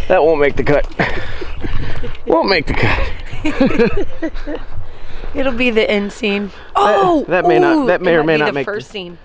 That won't make the cut. Won't make the cut. It'll be the end scene. Oh, that may not. That may or may not make the first scene.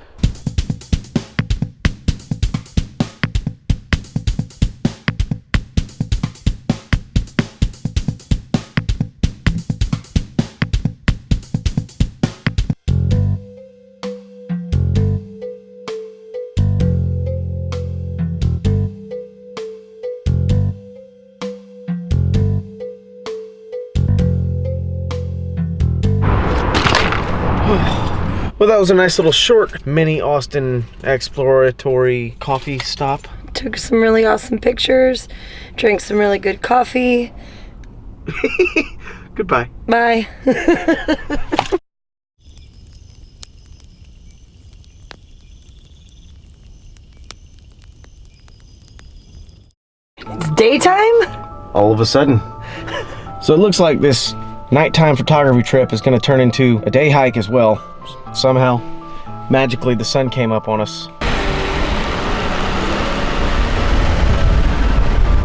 Well, that was a nice little short mini Austin exploratory coffee stop. Took some really awesome pictures, drank some really good coffee. Goodbye. Bye. It's daytime? All of a sudden. So it looks like this nighttime photography trip is going to turn into a day hike as well. Somehow, magically, the sun came up on us.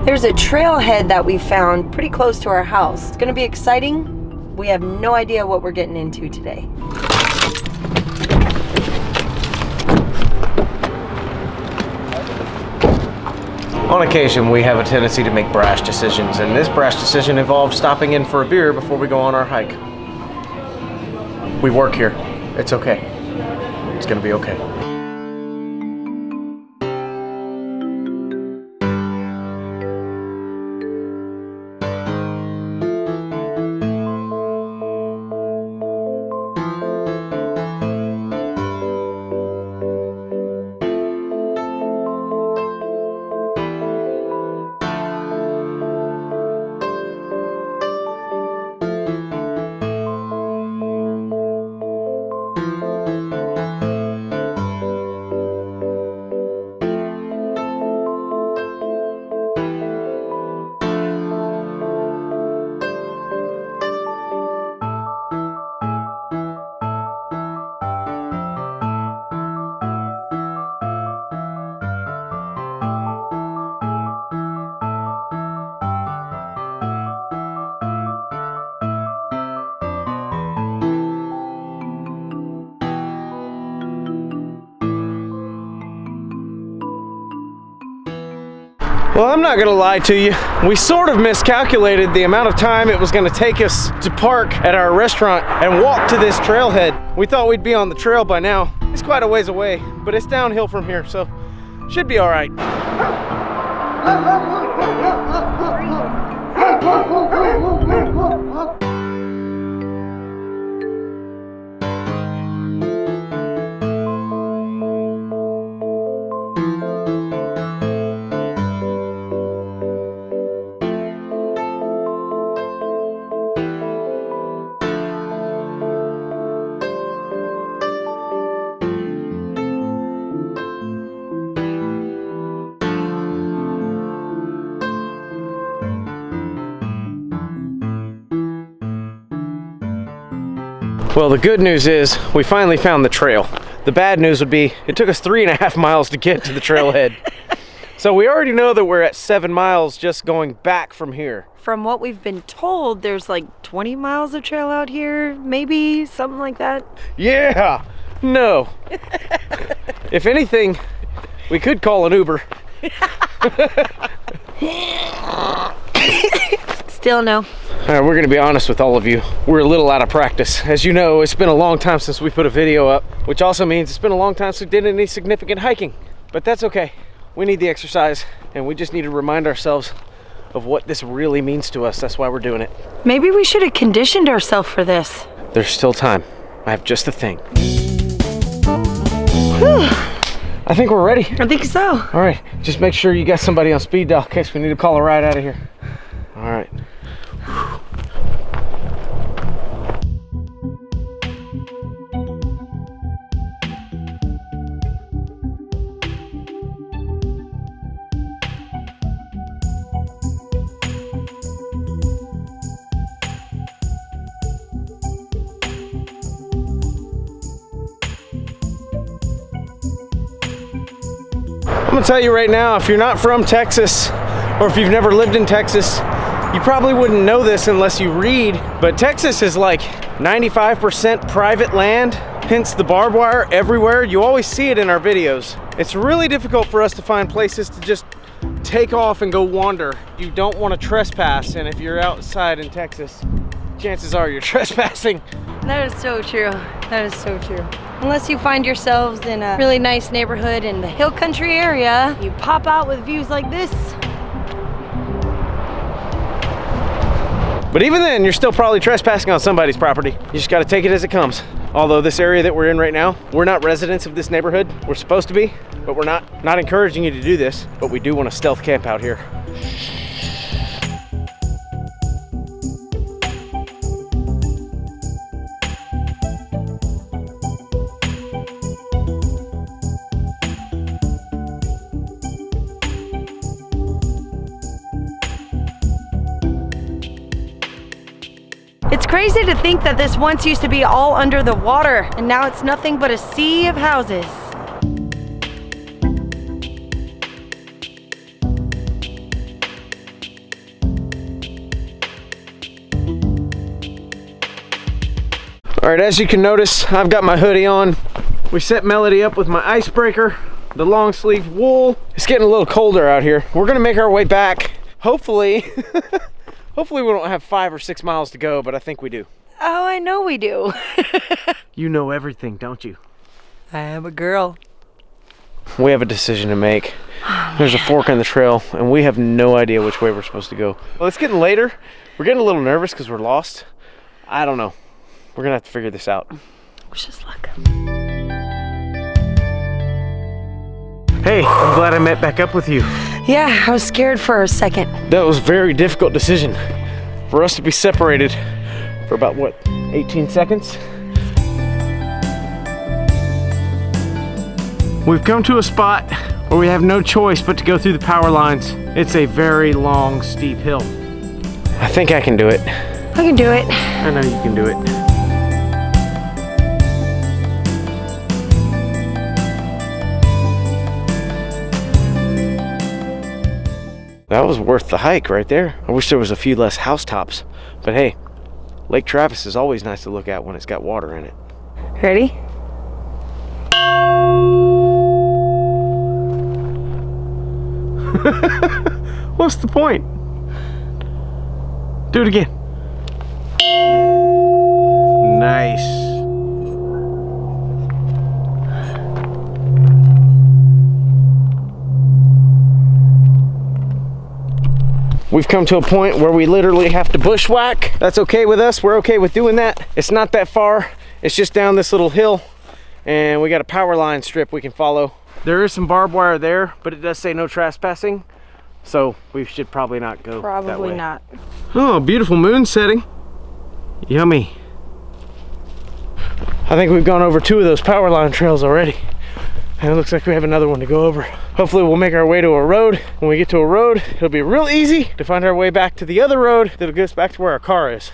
There's a trailhead that we found pretty close to our house. It's gonna be exciting. We have no idea what we're getting into today. On occasion, we have a tendency to make brash decisions, and this brash decision involved stopping in for a beer before we go on our hike. We work here. It's okay. It's gonna be okay. Well, I'm not gonna lie to you. We sort of miscalculated the amount of time it was gonna take us to park at our restaurant and walk to this trailhead. We thought we'd be on the trail by now. It's quite a ways away, but it's downhill from here, so should be all right. Well, the good news is we finally found the trail. The bad news would be it took us 3.5 miles to get to the trailhead. So we already know that we're at 7 miles just going back from here. From what we've been told, there's like 20 miles of trail out here, maybe something like that. Yeah, no. If anything, we could call an Uber. Still no. All right, we're gonna be honest with all of you. We're a little out of practice. As you know, it's been a long time since we put a video up, which also means it's been a long time since we did any significant hiking. But that's okay. We need the exercise, and we just need to remind ourselves of what this really means to us. That's why we're doing it. Maybe we should have conditioned ourselves for this. There's still time. I have just the thing. Whew. I think we're ready. I think so. All right, just make sure you got somebody on speed dial in case we need to call a ride out of here. All right. I'm gonna tell you right now, if you're not from Texas or if you've never lived in Texas, you probably wouldn't know this unless you read, but Texas is like 95% private land, hence the barbed wire everywhere. You always see it in our videos. It's really difficult for us to find places to just take off and go wander. You don't want to trespass, and if you're outside in Texas, chances are you're trespassing. That is so true. That is so true. Unless you find yourselves in a really nice neighborhood in the hill country area, you pop out with views like this. But even then, you're still probably trespassing on somebody's property. You just gotta take it as it comes. Although this area that we're in right now, we're not residents of this neighborhood. We're supposed to be, but we're not. Not encouraging you to do this, but we do want to stealth camp out here. It's crazy to think that this once used to be all under the water, and now it's nothing but a sea of houses. All right, as you can notice, I've got my hoodie on. We set Melody up with my icebreaker, the long sleeve wool. It's getting a little colder out here. We're gonna make our way back. Hopefully, hopefully we don't have 5 or 6 miles to go, but I think we do. Oh, I know we do. You know everything, don't you? I am a girl. We have a decision to make. There's a fork in the trail, and we have no idea which way we're supposed to go. Well, it's getting later. We're getting a little nervous because we're lost. I don't know. We're gonna have to figure this out. Wish us luck. Hey, I'm glad I met back up with you. Yeah, I was scared for a second. That was a very difficult decision for us to be separated for about, what, 18 seconds? We've come to a spot where we have no choice but to go through the power lines. It's a very long, steep hill. I think I can do it. I can do it. I know you can do it. That was worth the hike right there. I wish there was a few less housetops. But hey, Lake Travis is always nice to look at when it's got water in it. Ready? What's the point? Do it again. Nice. We've come to a point where we literally have to bushwhack. That's okay with us. We're okay with doing that. It's not that far. It's just down this little hill, and we got a power line strip we can follow. There is some barbed wire there, but it does say no trespassing, so we should probably not go that way. Probably not. Oh, beautiful moon setting. Yummy. I think we've gone over 2 of those power line trails already. And it looks like we have another one to go over. Hopefully we'll make our way to a road. When we get to a road, it'll be real easy to find our way back to the other road that'll get us back to where our car is.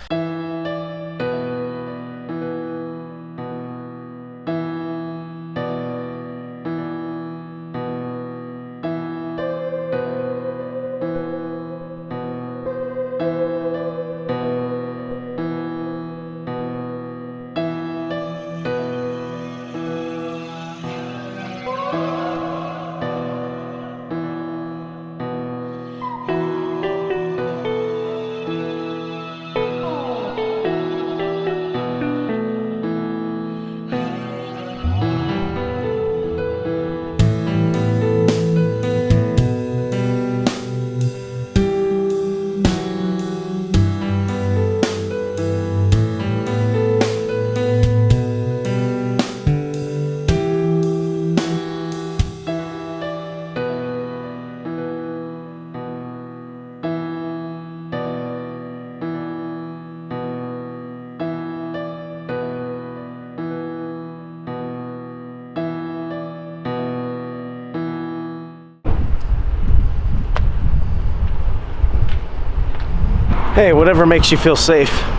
Hey, whatever makes you feel safe.